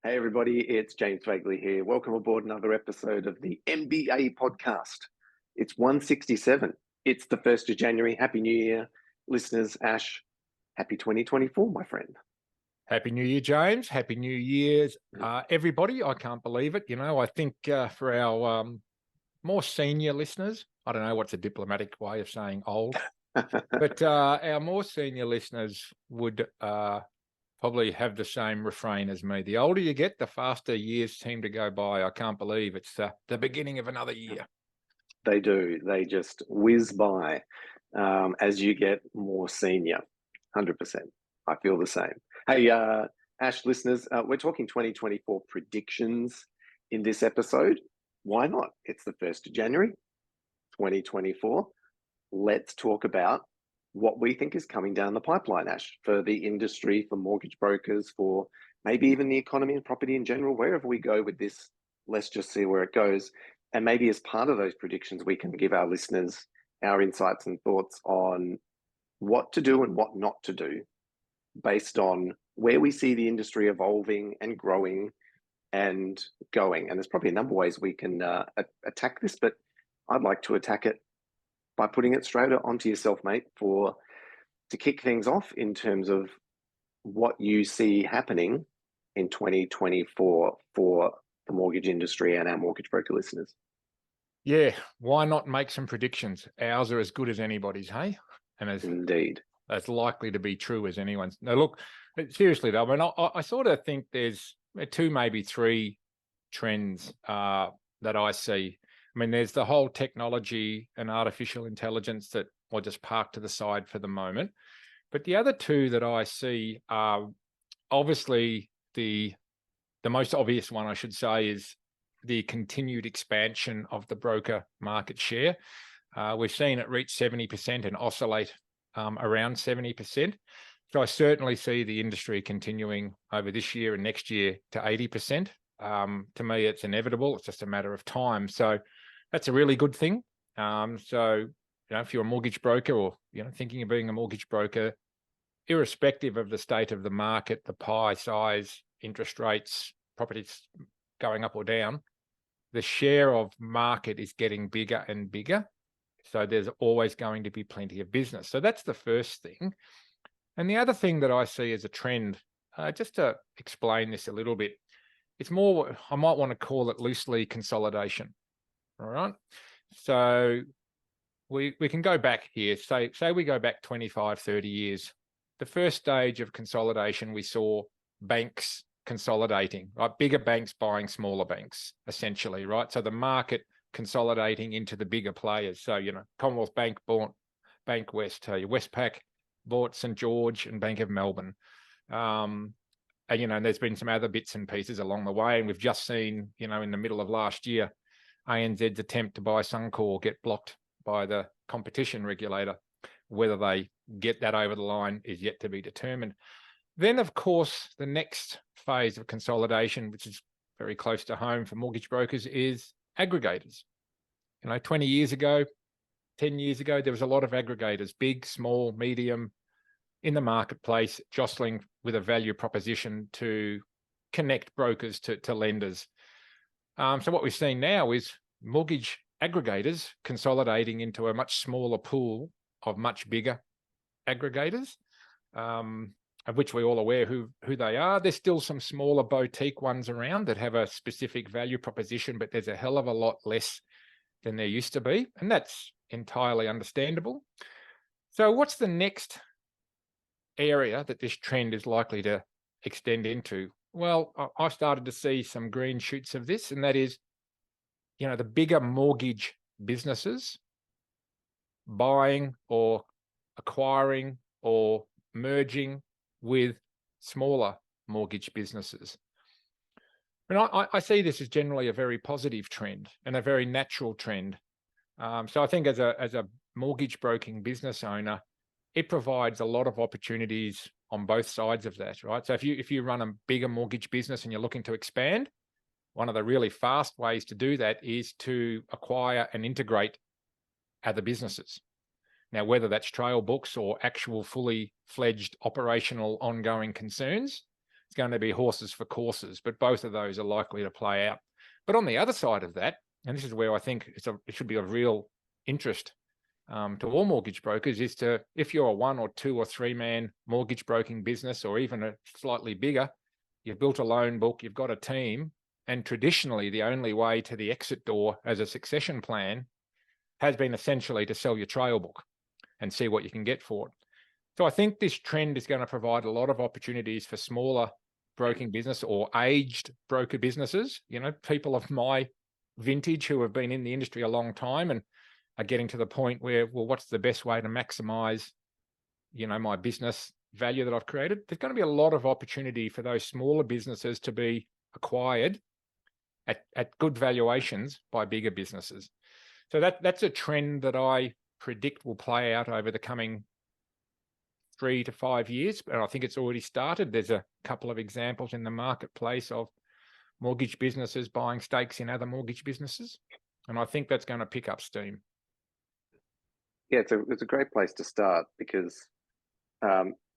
Hey everybody, it's James Veigli here. Welcome aboard another episode of the MBA podcast. It's 167. It's the 1st of January. Happy New Year, listeners. Ash, happy 2024, my friend. Happy New Year, James. Happy New Year's, everybody. I can't believe it. I think for our more senior listeners, I don't know what's a diplomatic way of saying old, but our more senior listeners would probably have the same refrain as me. The older you get, the faster years seem to go by. I can't believe it's the beginning of another year. They do. They just whiz by as you get more senior. 100%. I feel the same. Hey, Ash listeners, we're talking 2024 predictions in this episode. Why not? It's the 1st of January, 2024. Let's talk about what we think is coming down the pipeline, Ash, for the industry, for mortgage brokers, for maybe even the economy and property in general. Wherever we go with this, let's just see where it goes. And maybe as part of those predictions, we can give our listeners our insights and thoughts on what to do and what not to do based on where we see the industry evolving and growing and going. And there's probably a number of ways we can attack this, but I'd like to attack it by putting it straight onto yourself, mate, to kick things off in terms of what you see happening in 2024 for the mortgage industry and our mortgage broker listeners. Yeah, why not make some predictions? Ours are as good as anybody's, hey? And Indeed. As likely to be true as anyone's. No, look, seriously though, I mean, I sort of think there's two, maybe three trends that I see. I mean, there's the whole technology and artificial intelligence that I'll just park to the side for the moment. But the other two that I see are obviously the most obvious one, I should say, is the continued expansion of the broker market share. We've seen it reach 70% and oscillate around 70%. So I certainly see the industry continuing over this year and next year to 80%. To me, it's inevitable. It's just a matter of time. So that's a really good thing. So, if you're a mortgage broker or, thinking of being a mortgage broker, irrespective of the state of the market, the pie size, interest rates, properties going up or down, the share of market is getting bigger and bigger. So there's always going to be plenty of business. So that's the first thing. And the other thing that I see as a trend, just to explain this a little bit, it's more, I might want to call it loosely consolidation. All right. So we can go back here. Say we go back 25, 30 years. The first stage of consolidation, we saw banks consolidating, right? Bigger banks buying smaller banks, essentially, right? So the market consolidating into the bigger players. So, Commonwealth Bank bought Bankwest, Westpac bought St. George and Bank of Melbourne. And, there's been some other bits and pieces along the way. And we've just seen, in the middle of last year, ANZ's attempt to buy Suncorp get blocked by the competition regulator. Whether they get that over the line is yet to be determined. Then, of course, the next phase of consolidation, which is very close to home for mortgage brokers, is aggregators. 20 years ago, 10 years ago, there was a lot of aggregators, big, small, medium, in the marketplace, jostling with a value proposition to connect brokers to lenders. So what we've seen now is mortgage aggregators consolidating into a much smaller pool of much bigger aggregators, of which we're all aware who they are. There's still some smaller boutique ones around that have a specific value proposition, but there's a hell of a lot less than there used to be, and that's entirely understandable. So what's the next area that this trend is likely to extend into? Well, I've started to see some green shoots of this, and that is, the bigger mortgage businesses buying or acquiring or merging with smaller mortgage businesses. And I see this as generally a very positive trend and a very natural trend. So I think as a mortgage broking business owner, it provides a lot of opportunities on both sides of that, right? So if you run a bigger mortgage business and you're looking to expand, one of the really fast ways to do that is to acquire and integrate other businesses. Now, whether that's trail books or actual fully fledged operational ongoing concerns, going to be horses for courses, but both of those are likely to play out. But on the other side of that, and this is where I think it should be of real interest to all mortgage brokers, is to, if you're a 1 or 2 or 3 man mortgage broking business, or even a slightly bigger, you've built a loan book, you've got a team, and traditionally the only way to the exit door as a succession plan has been essentially to sell your trail book and see what you can get for it. So I think this trend is going to provide a lot of opportunities for smaller broking business or aged broker businesses, people of my vintage who have been in the industry a long time and are getting to the point where, well, what's the best way to maximize, my business value that I've created? There's going to be a lot of opportunity for those smaller businesses to be acquired at good valuations by bigger businesses. So that's a trend that I predict will play out over the coming 3 to 5 years, and I think it's already started. There's a couple of examples in the marketplace of mortgage businesses buying stakes in other mortgage businesses, and I think that's going to pick up steam. Yeah, it's a great place to start, because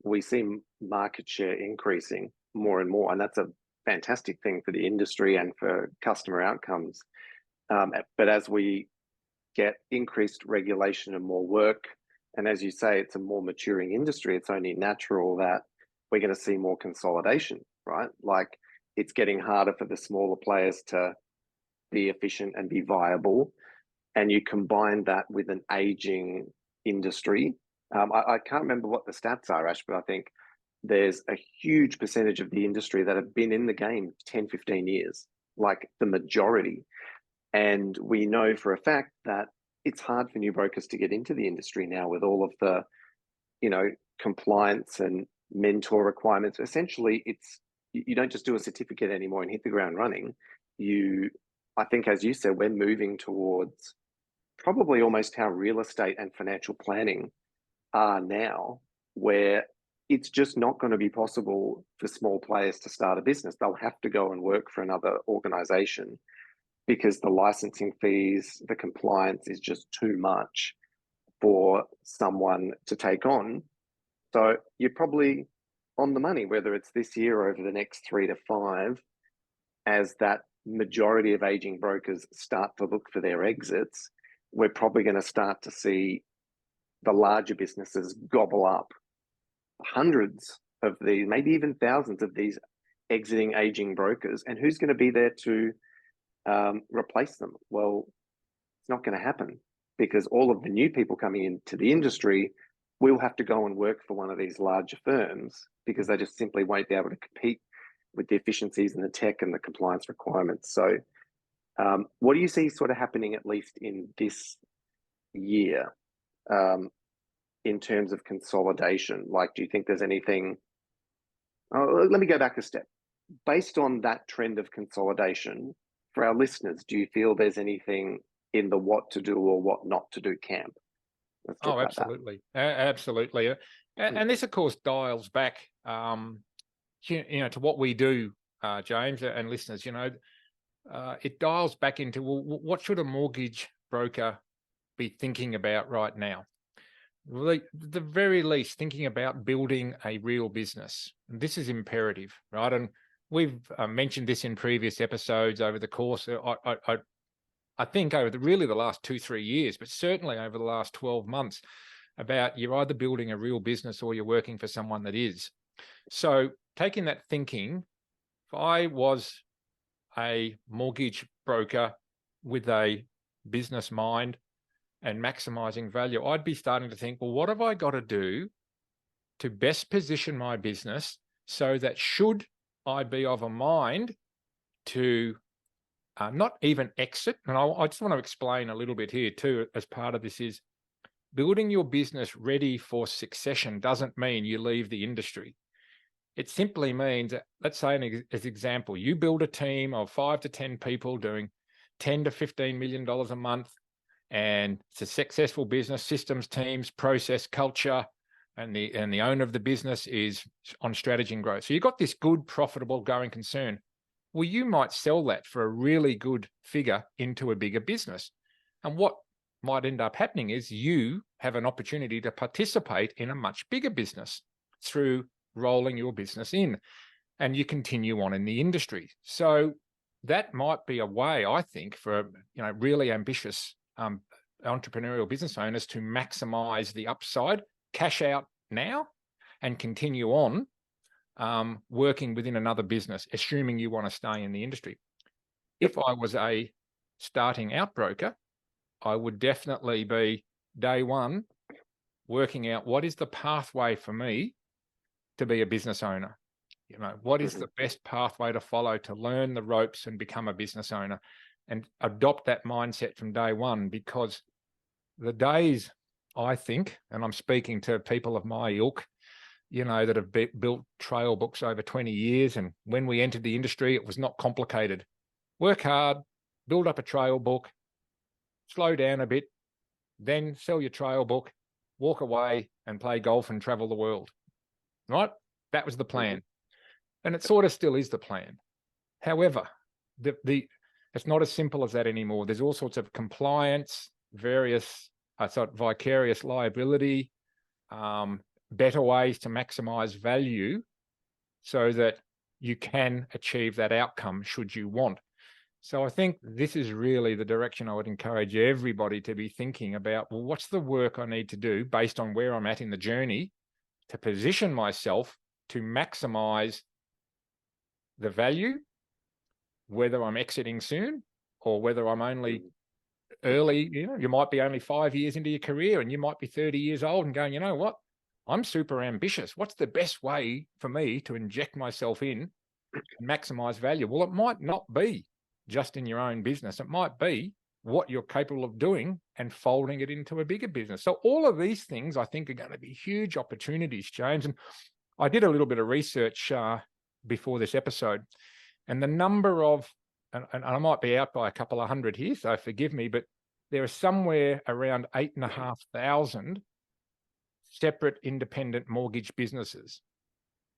we see market share increasing more and more, and that's a fantastic thing for the industry and for customer outcomes. But as we get increased regulation and more work, and as you say, it's a more maturing industry, it's only natural that we're going to see more consolidation, right? Like, it's getting harder for the smaller players to be efficient and be viable. And you combine that with an aging industry. I can't remember what the stats are, Ash, but I think there's a huge percentage of the industry that have been in the game 10, 15 years, like the majority. And we know for a fact that it's hard for new brokers to get into the industry now with all of the, compliance and mentor requirements. Essentially, you don't just do a certificate anymore and hit the ground running. I think, as you said, we're moving towards probably almost how real estate and financial planning are now, where it's just not going to be possible for small players to start a business. They'll have to go and work for another organization, because the licensing fees, the compliance is just too much for someone to take on. So you're probably on the money, whether it's this year or over the next 3 to 5, as that majority of aging brokers start to look for their exits. We're probably going to start to see the larger businesses gobble up hundreds of these, maybe even thousands of these exiting aging brokers. And who's going to be there to replace them? Well, it's not going to happen, because all of the new people coming into the industry will have to go and work for one of these larger firms, because they just simply won't be able to compete with the efficiencies and the tech and the compliance requirements. So what do you see sort of happening, at least in this year, in terms of consolidation? Like, do you think there's anything? Let me go back a step. Based on that trend of consolidation, for our listeners, do you feel there's anything in the what to do or what not to do camp? Oh, absolutely. Absolutely. And this, of course, dials back, to what we do, James and listeners. It dials back into, well, what should a mortgage broker be thinking about right now? The very least, thinking about building a real business. And this is imperative, right? And we've mentioned this in previous episodes over the course. I think over the last 2-3 years, but certainly over the last 12 months, about you're either building a real business or you're working for someone that is. So taking that thinking, if I was a mortgage broker with a business mind and maximizing value, I'd be starting to think, well, what have I got to do to best position my business so that should I be of a mind to not even exit, and I just want to explain a little bit here too, as part of this, is building your business ready for succession doesn't mean you leave the industry. It simply means that, let's say as example, you build a team of 5 to 10 people doing $10 to $15 million a month, and it's a successful business, systems, teams, process, culture, and the owner of the business is on strategy and growth. So you've got this good, profitable, going concern. Well, you might sell that for a really good figure into a bigger business. And what might end up happening is you have an opportunity to participate in a much bigger business through rolling your business in. and you continue on in the industry. So that might be a way, I think, for really ambitious entrepreneurial business owners to maximize the upside, cash out now, and continue on working within another business, assuming you want to stay in the industry. If I was a starting out broker, I would definitely be day one working out what is the pathway for me to be a business owner. What is the best pathway to follow to learn the ropes and become a business owner, and adopt that mindset from day one. Because the days, I think, and I'm speaking to people of my ilk, that have built trail books over 20 years. And when we entered the industry, it was not complicated. Work hard, build up a trail book, slow down a bit, then sell your trail book, walk away and play golf and travel the world, right? That was the plan. And it sort of still is the plan. However, it's not as simple as that anymore. There's all sorts of compliance, various vicarious liability, better ways to maximize value so that you can achieve that outcome should you want. So I think this is really the direction I would encourage everybody to be thinking about. Well, what's the work I need to do based on where I'm at in the journey to position myself to maximize the value, whether I'm exiting soon or whether I'm only early. You might be only 5 years into your career and you might be 30 years old and going, you know what? I'm super ambitious. What's the best way for me to inject myself in and maximize value? Well, it might not be just in your own business. It might be what you're capable of doing and folding it into a bigger business. So all of these things, I think, are going to be huge opportunities, James. And I did a little bit of research before this episode, and the number of, and I might be out by a couple of hundred here, so forgive me, but there are somewhere around 8,500 separate independent mortgage businesses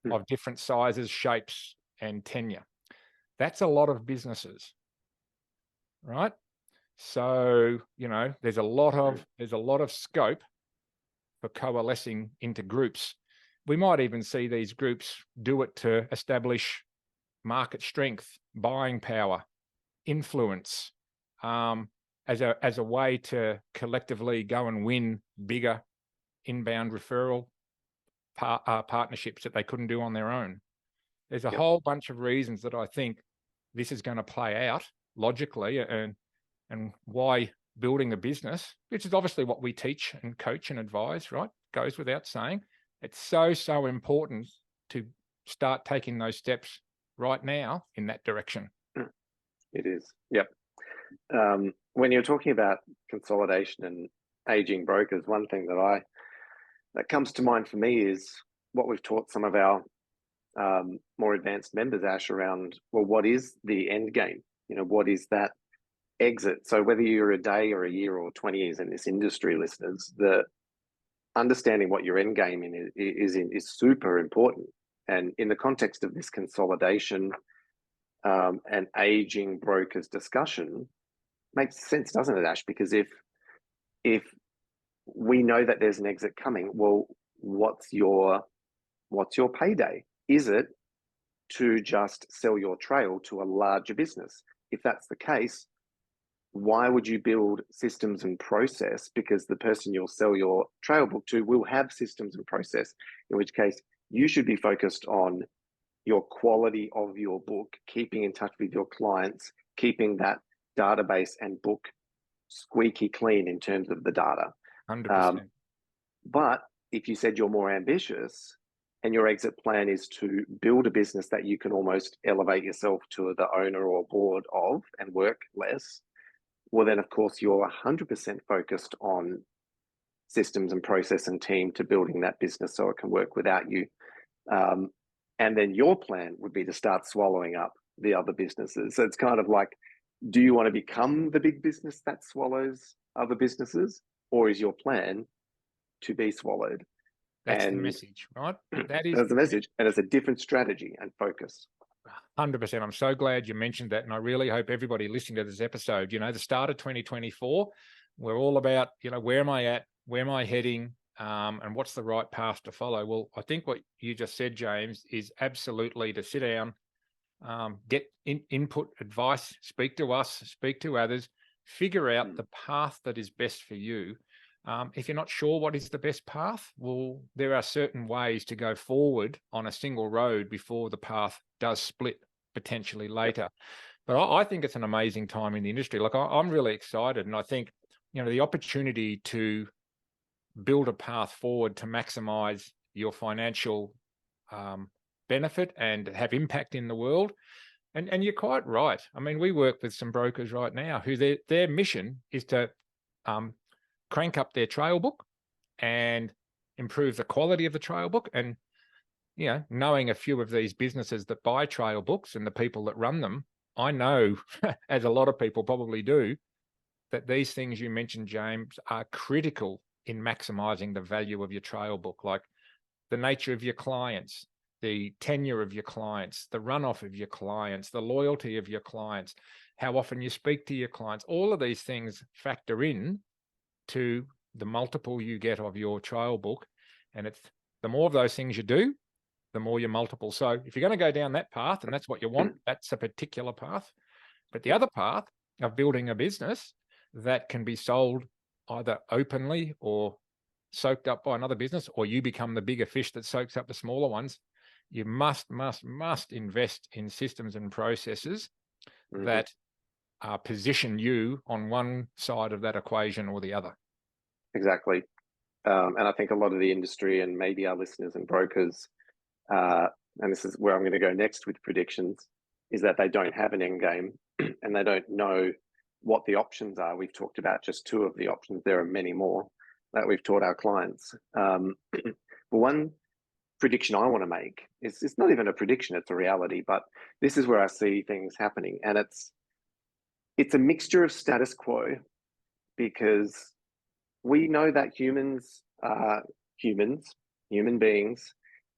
of different sizes, shapes, and tenure. That's a lot of businesses, right? So, there's a lot of scope for coalescing into groups. We might even see these groups do it to establish market strength, buying power, influence, as a way to collectively go and win bigger inbound referral partnerships that they couldn't do on their own. There's a whole bunch of reasons that I think this is going to play out logically, and why building a business, which is obviously what we teach and coach and advise, right, goes without saying. It's so important to start taking those steps right now in that direction. It is. Yep. When you're talking about consolidation and aging brokers, one thing that comes to mind for me is what we've taught some of our more advanced members, Ash, around, well, what is the end game? What is that exit? So whether you're a day or a year or 20 years in this industry, listeners, the understanding what your end game is super important. And in the context of this consolidation and aging brokers discussion, makes sense, doesn't it, Ash? Because if we know that there's an exit coming, well, what's your payday? Is it to just sell your trail to a larger business? If that's the case, why would you build systems and process? Because the person you'll sell your trail book to will have systems and process, in which case you should be focused on your quality of your book, keeping in touch with your clients, keeping that database and book squeaky clean in terms of the data. 100%. But if you said you're more ambitious and your exit plan is to build a business that you can almost elevate yourself to the owner or board of and work less, well, then, of course, you're 100% focused on systems and process and team to building that business so it can work without you. And then your plan would be to start swallowing up the other businesses. So it's kind of like, do you want to become the big business that swallows other businesses, or is your plan to be swallowed? That's the message, right? That's the message. And it's a different strategy and focus. 100%. I'm so glad you mentioned that. And I really hope everybody listening to this episode, the start of 2024, we're all about, where am I at? Where am I heading? and what's the right path to follow? Well, I think what you just said, James, is absolutely to sit down, get input, advice, speak to us, speak to others, figure out the path that is best for you. If you're not sure what is the best path, well, there are certain ways to go forward on a single road before the path does split potentially later. But I think it's an amazing time in the industry. Like I'm really excited, and I think, you know, the opportunity to build a path forward to maximize your financial benefit and have impact in the world. And you're quite right. I mean, we work with some brokers right now who their mission is to crank up their trail book and improve the quality of the trail book. And, you know, knowing a few of these businesses that buy trail books and the people that run them, I know, as a lot of people probably do, that these things you mentioned, James, are critical in maximizing the value of your trail book, like the nature of your clients, the tenure of your clients, the runoff of your clients, the loyalty of your clients, how often you speak to your clients. All of these things factor in to the multiple you get of your trail book. And it's the more of those things you do, the more your multiple. So if you're going to go down that path and that's what you want, that's a particular path. But the other path of building a business that can be sold either openly or soaked up by another business, or you become the bigger fish that soaks up the smaller ones, you must invest in systems and processes that position you on one side of that equation or the other. Exactly. And I think a lot of the industry and maybe our listeners and brokers, and this is where I'm going to go next with predictions, is that they don't have an end game and they don't know what the options are. We've talked about just two of the options. There are many more that we've taught our clients. But one prediction I want to make is, it's not even a prediction, it's a reality, but this is where I see things happening. And it's a mixture of status quo, because we know that humans are human beings,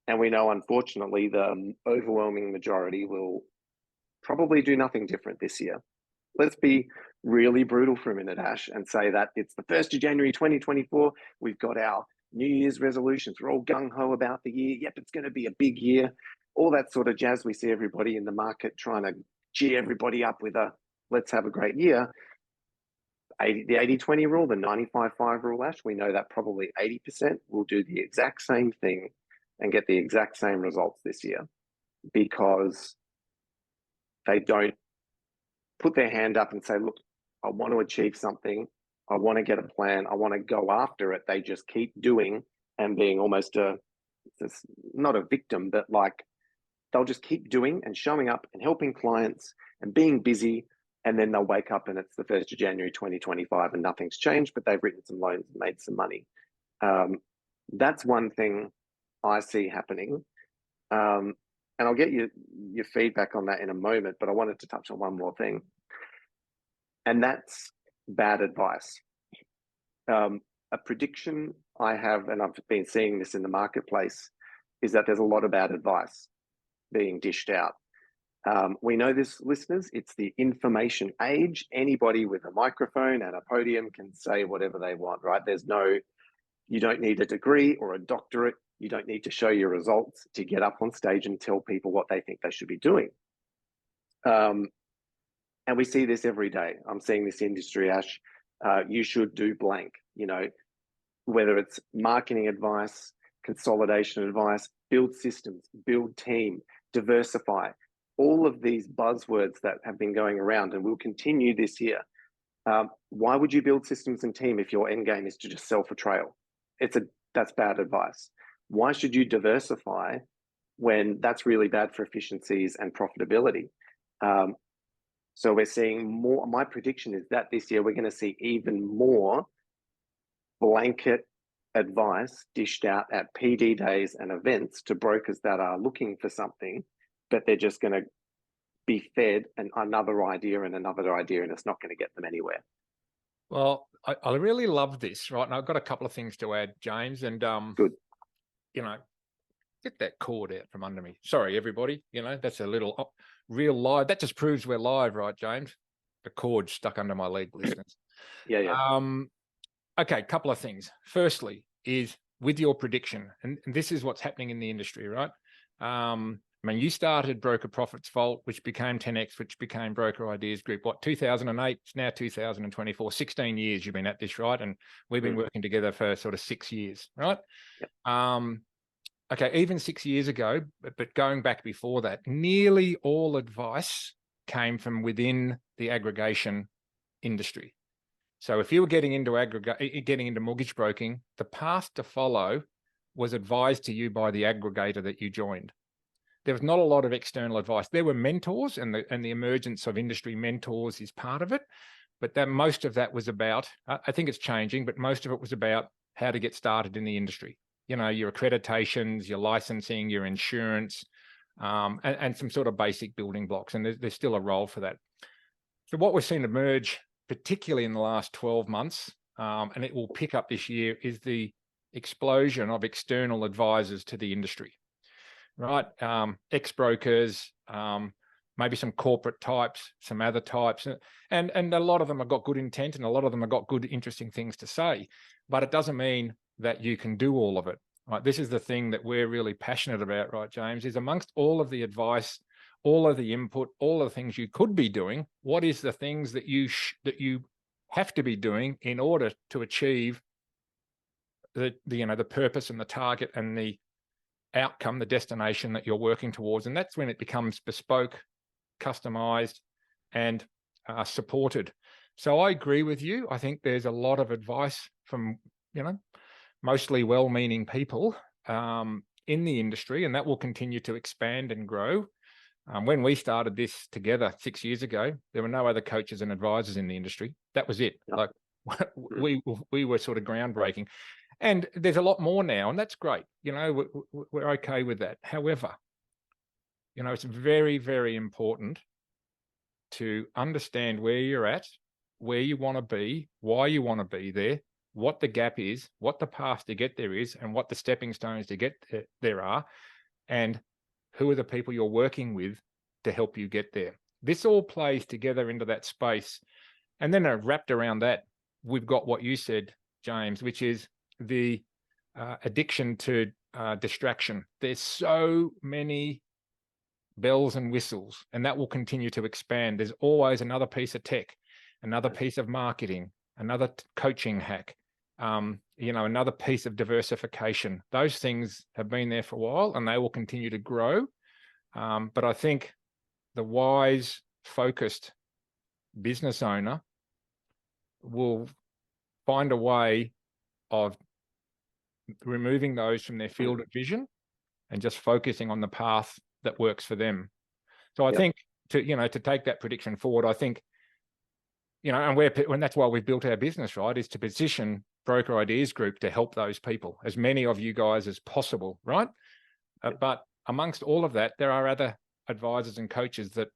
and we know, unfortunately, the overwhelming majority will probably do nothing different this year. Let's be really brutal for a minute, Ash, and say that it's the 1st of January 2024. We've got our New Year's resolutions. We're all gung-ho about the year. Yep, it's going to be a big year. All that sort of jazz. We see everybody in the market trying to cheer everybody up with a let's have a great year. The 80-20 rule, the 95-5 rule, Ash, we know that probably 80% will do the exact same thing and get the exact same results this year, because they don't put their hand up and say, look, I want to achieve something. I want to get a plan. I want to go after it. They just keep doing and being almost not a victim, but like they'll just keep doing and showing up and helping clients and being busy. And then they'll wake up and it's the 1st of January 2025 and nothing's changed, but they've written some loans and made some money. That's one thing I see happening. And I'll get your feedback on that in a moment, but I wanted to touch on one more thing. And that's bad advice. A prediction I have, and I've been seeing this in the marketplace, is that there's a lot of bad advice being dished out. We know this, listeners, it's the information age. Anybody with a microphone and a podium can say whatever they want, right? You don't need a degree or a doctorate. You don't need to show your results to get up on stage and tell people what they think they should be doing. And we see this every day. I'm seeing this industry, Ash. You should do blank, whether it's marketing advice, consolidation advice, build systems, build team, diversify, all of these buzzwords that have been going around and will continue this year. Why would you build systems and team if your end game is to just sell for trail? That's bad advice. Why should you diversify when that's really bad for efficiencies and profitability? So we're seeing more. My prediction is that this year we're going to see even more blanket advice dished out at PD days and events to brokers that are looking for something, but they're just going to be fed another idea, and it's not going to get them anywhere. Well, I really love this, right? And I've got a couple of things to add, James, and Good. Get that cord out from under me. Sorry, everybody. That's a little real live. That just proves we're live, right, James? The cord stuck under my leg, listeners. Yeah. Okay, couple of things. Firstly, is with your prediction, and this is what's happening in the industry, right? I mean, you started Broker Profits Vault, which became 10X, which became Broker Ideas Group, 2008? It's now 2024, 16 years you've been at this, right? And we've been working together for sort of 6 years, right? Yep. Okay, even 6 years ago, but going back before that, nearly all advice came from within the aggregation industry. So if you were getting into mortgage broking, the path to follow was advised to you by the aggregator that you joined. There was not a lot of external advice. There were mentors, and the emergence of industry mentors is part of it. But most of that was about, I think it's changing, but most of it was about how to get started in the industry. You know, your accreditations, your licensing, your insurance, and some sort of basic building blocks. And there's still a role for that. So what we've seen emerge, particularly in the last 12 months, and it will pick up this year, is the explosion of external advisors to the industry. Right, ex-brokers, maybe some corporate types, some other types, and a lot of them have got good intent, and a lot of them have got good, interesting things to say, but it doesn't mean that you can do all of it. Right, this is the thing that we're really passionate about, right, James? Is amongst all of the advice, all of the input, all of the things you could be doing, what is the things that you have to be doing in order to achieve the purpose and the target and the outcome, the destination that you're working towards? And that's when it becomes bespoke, customized, and supported. So I agree with you. I think there's a lot of advice from, mostly well-meaning people in the industry, and that will continue to expand and grow. When we started this together 6 years ago, there were no other coaches and advisors in the industry. That was it. Like we were sort of groundbreaking. And there's a lot more now, and that's great. We're okay with that. However, it's very, very important to understand where you're at, where you want to be, why you want to be there, what the gap is, what the path to get there is, and what the stepping stones to get there are, and who are the people you're working with to help you get there. This all plays together into that space. And then wrapped around that, we've got what you said, James, which is the addiction to distraction. There's so many bells and whistles, and that will continue to expand. There's always another piece of tech, another piece of marketing, another coaching hack, another piece of diversification. Those things have been there for a while, and they will continue to grow. But I think the wise, focused business owner will find a way of removing those from their field of vision and just focusing on the path that works for them. So I think to take that prediction forward, I think, and that's why we've built our business, right, is to position Broker Ideas Group to help those people, as many of you guys as possible, right? But amongst all of that, there are other advisors and coaches that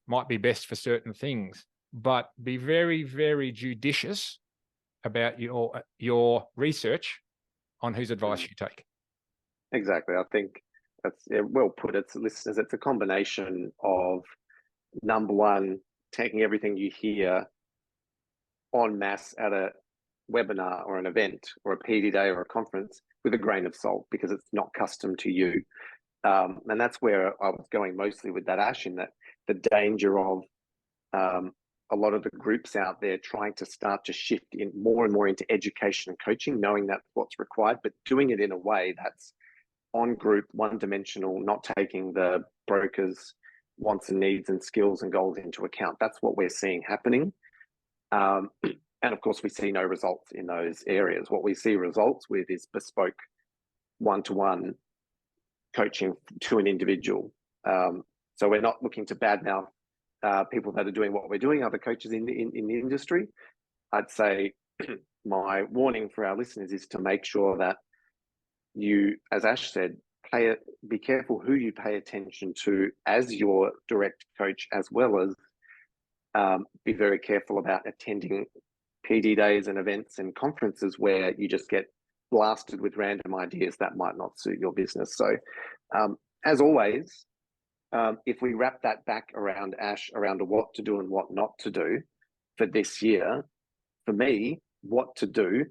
might be best for certain things, but be very, very judicious about your research on whose advice you take. Exactly. I think that's well put. It's listeners. It's a combination of, number one, taking everything you hear en masse at a webinar or an event or a PD day or a conference with a grain of salt, because it's not custom to you. And that's where I was going mostly with that, Ash, in that the danger of a lot of the groups out there trying to start to shift in more and more into education and coaching, knowing that's what's required, but doing it in a way that's on group, one-dimensional, not taking the brokers' wants and needs and skills and goals into account. That's what we're seeing happening. And of course, we see no results in those areas. What we see results with is bespoke one-to-one coaching to an individual. So we're not looking to badmouth people that are doing what we're doing, other coaches in the industry. I'd say my warning for our listeners is to make sure that you, as Ash said, be careful who you pay attention to as your direct coach, as well as be very careful about attending PD days and events and conferences where you just get blasted with random ideas that might not suit your business. So as always, if we wrap that back around, Ash, around what to do and what not to do for this year, for me, what to do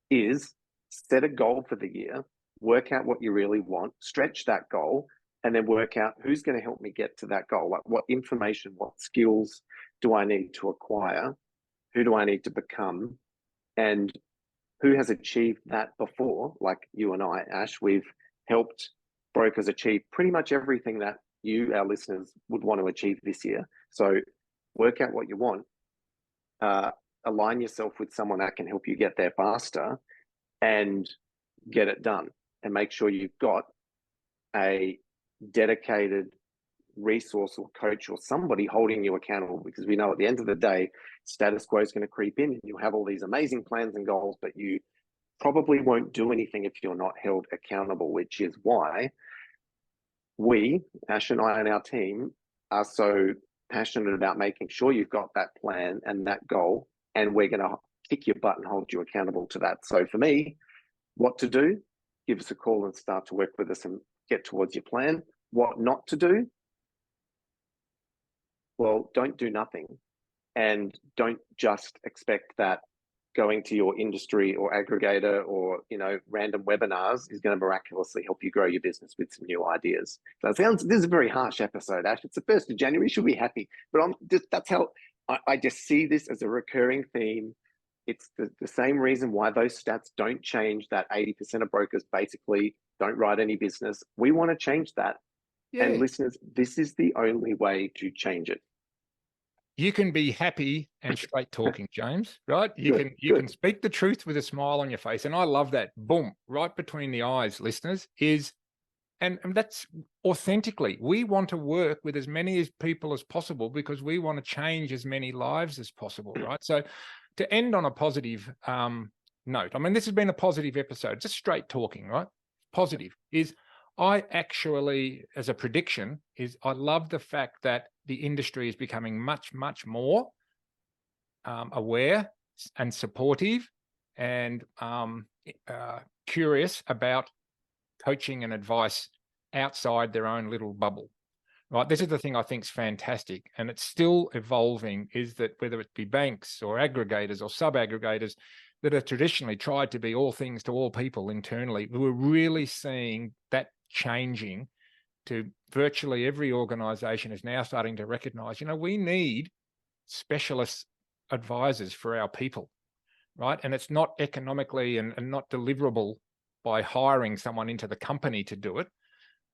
is set a goal for the year, work out what you really want, stretch that goal, and then work out who's going to help me get to that goal. Like, what information, what skills do I need to acquire? Who do I need to become? And who has achieved that before? Like you and I, Ash, we've helped brokers achieve pretty much everything that you, our listeners, would want to achieve this year. So work out what you want, align yourself with someone that can help you get there faster, and get it done. And make sure you've got a dedicated resource or coach or somebody holding you accountable, because we know at the end of the day, status quo is going to creep in and you'll have all these amazing plans and goals, but you probably won't do anything if you're not held accountable, which is why we, Ash and I and our team, are so passionate about making sure you've got that plan and that goal, and we're going to kick your butt and hold you accountable to that. So for me, what to do, give us a call and start to work with us and get towards your plan. What not to do, well, don't do nothing, and don't just expect that going to your industry or aggregator or, you know, random webinars is going to miraculously help you grow your business with some new ideas. So this is a very harsh episode, Ash. It's the 1st of January. Should be happy, but that's how I just see this as a recurring theme. It's the same reason why those stats don't change, that 80% of brokers basically don't write any business. We want to change that. Yeah. And listeners, this is the only way to change it. You can be happy and straight talking, James, right? You can speak the truth with a smile on your face. And I love that. Boom, right between the eyes, listeners, and that's authentically. We want to work with as many people as possible because we want to change as many lives as possible, right? So to end on a positive note, I mean, this has been a positive episode, just straight talking, right? Positive is, I actually, as a prediction, is I love the fact that the industry is becoming much, much more aware and supportive and curious about coaching and advice outside their own little bubble, right? This is the thing I think is fantastic, and it's still evolving, is that whether it be banks or aggregators or sub-aggregators that have traditionally tried to be all things to all people internally, we're really seeing that changing to virtually every organization is now starting to recognize, you know, we need specialist advisors for our people, right? And it's not economically and not deliverable by hiring someone into the company to do it.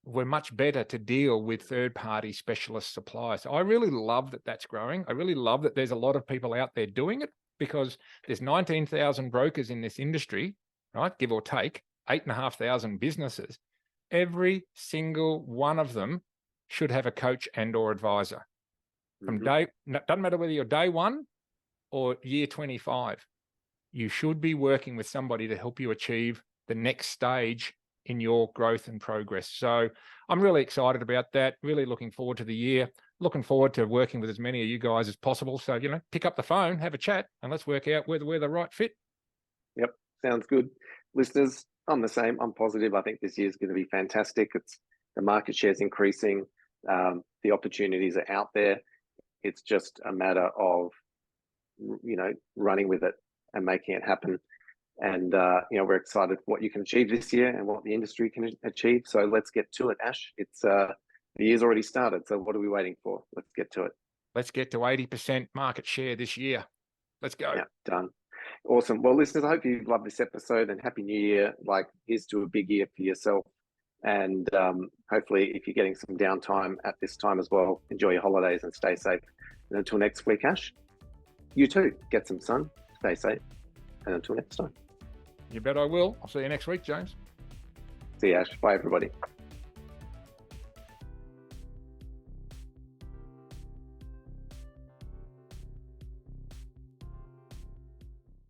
We're much better to deal with third-party specialist suppliers. So I really love that that's growing. I really love that there's a lot of people out there doing it, because there's 19,000 brokers in this industry, right? Give or take 8,500 businesses. Every single one of them should have a coach and or advisor. From doesn't matter whether you're day 1 or year 25, you should be working with somebody to help you achieve the next stage in your growth and progress. So I'm really excited about that. Really looking forward to the year. Looking forward to working with as many of you guys as possible. So, you know, pick up the phone, have a chat, and let's work out whether we're the right fit. Yep, sounds good. Listeners, I'm the same. I'm positive. I think this year is going to be fantastic. The market share's increasing. The opportunities are out there. It's just a matter of, you know, running with it and making it happen. And, you know, we're excited what you can achieve this year and what the industry can achieve. So let's get to it, Ash. It's the year's already started. So what are we waiting for? Let's get to it. Let's get to 80% market share this year. Let's go. Yeah, done. Awesome. Well, listeners, I hope you loved this episode, and Happy New Year. Like, here's to a big year for yourself. And hopefully, if you're getting some downtime at this time as well, enjoy your holidays and stay safe. And until next week, Ash, you too, get some sun, stay safe. And until next time. You bet I will. I'll see you next week, James. See you, Ash. Bye, everybody.